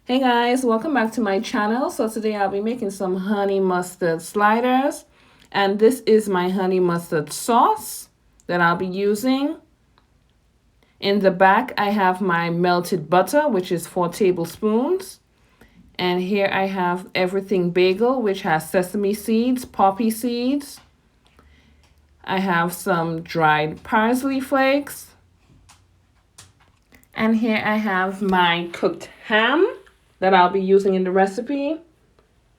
Hey guys, welcome back to my channel. So today I'll be making some honey mustard sliders, and this is my honey mustard sauce that I'll be using. In the back I have my melted butter, which is 4 tablespoons, and here I have everything bagel, which has sesame seeds, poppy seeds. I have some dried parsley flakes, and here I have my cooked ham that I'll be using in the recipe.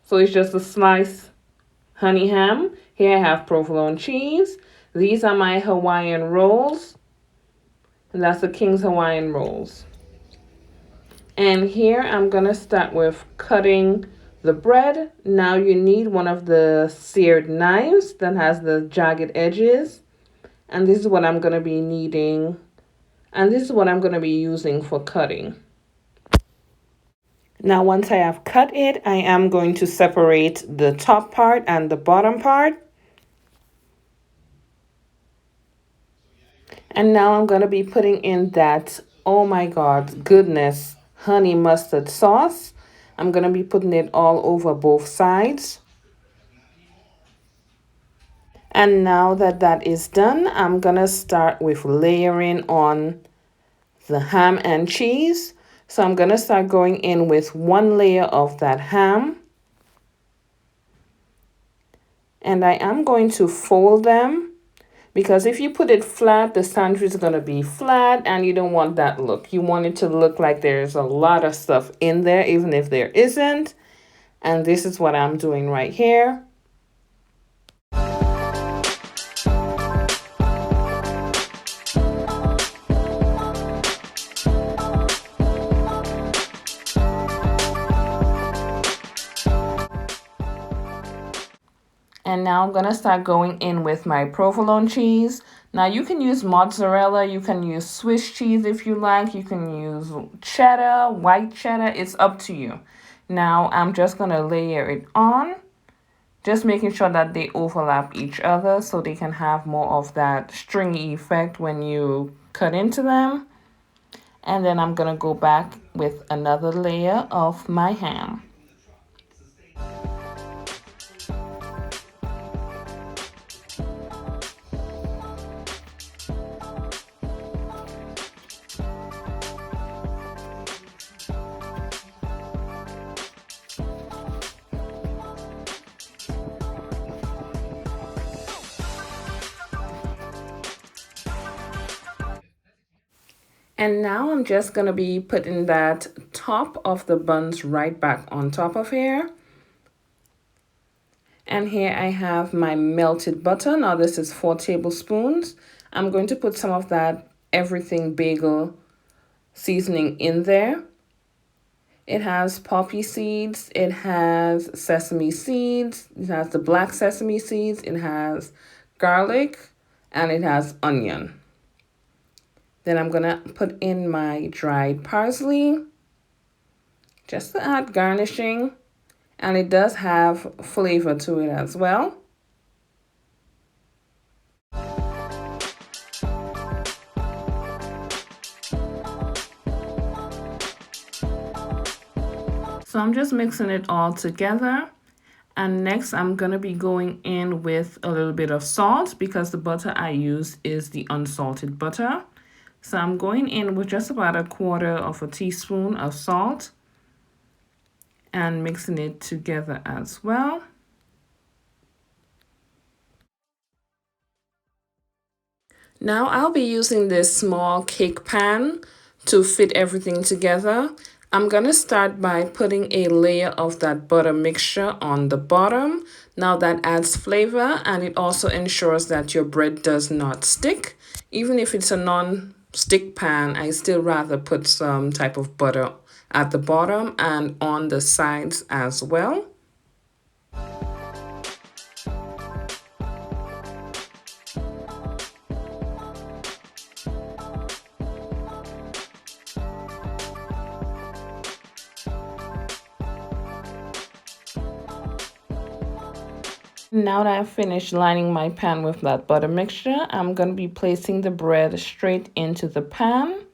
So it's just a sliced honey ham. Here I have provolone cheese. These are my Hawaiian rolls. And that's the King's Hawaiian rolls. And here I'm going to start with cutting the bread. Now you need one of the seared knives that has the jagged edges. And this is what I'm going to be needing. And this is what I'm going to be using for cutting. Now, once I have cut it, I am going to separate the top part and the bottom part. And now I'm going to be putting in that, oh my God, goodness, honey mustard sauce. I'm going to be putting it all over both sides. And now that that is done, I'm going to start with layering on the ham and cheese. So I'm going to start going in with one layer of that ham. And I am going to fold them, because if you put it flat, the sandwich is going to be flat and you don't want that look. You want it to look like there's a lot of stuff in there, even if there isn't. And this is what I'm doing right here. And now I'm going to start going in with my provolone cheese. Now you can use mozzarella, you can use Swiss cheese if you like, you can use cheddar, white cheddar, it's up to you. Now I'm just going to layer it on, just making sure that they overlap each other so they can have more of that stringy effect when you cut into them. And then I'm going to go back with another layer of my ham. And now I'm just going to be putting that top of the buns right back on top of here. And here I have my melted butter. Now this is 4 tablespoons. I'm going to put some of that everything bagel seasoning in there. It has poppy seeds, it has sesame seeds, it has the black sesame seeds, it has garlic, and it has onion. Then I'm going to put in my dried parsley, just to add garnishing. And it does have flavor to it as well. So I'm just mixing it all together. And next I'm going to be going in with a little bit of salt, because the butter I use is the unsalted butter. So I'm going in with just about 1/4 teaspoon of salt and mixing it together as well. Now I'll be using this small cake pan to fit everything together. I'm going to start by putting a layer of that butter mixture on the bottom. Now that adds flavor, and it also ensures that your bread does not stick. Even if it's a non-stick pan, I still rather put some type of butter at the bottom and on the sides as well. Now that I've finished lining my pan with that butter mixture, I'm going to be placing the bread straight into the pan.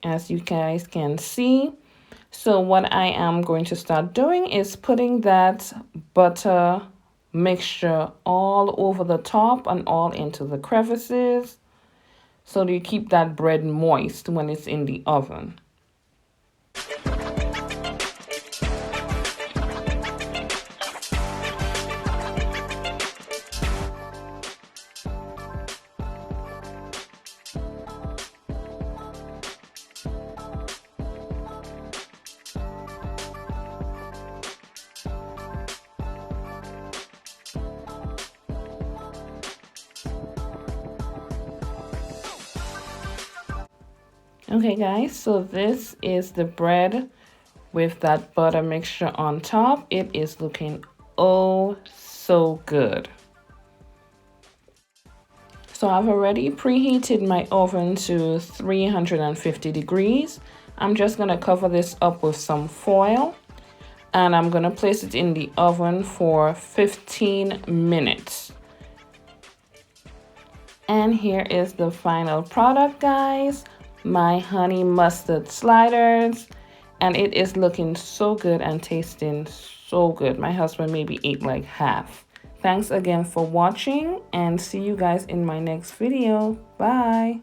as you guys can see. So what I am going to start doing is putting that butter mixture all over the top and all into the crevices, so that you keep that bread moist when it's in the oven. Okay guys, so this is the bread with that butter mixture on top. It is looking oh so good. So I've already preheated my oven to 350 degrees. I'm just gonna cover this up with some foil and I'm gonna place it in the oven for 15 minutes. And here is the final product, guys. My honey mustard sliders, and it is looking so good and tasting so good. My husband maybe ate like half. Thanks again for watching and see you guys in my next video. Bye.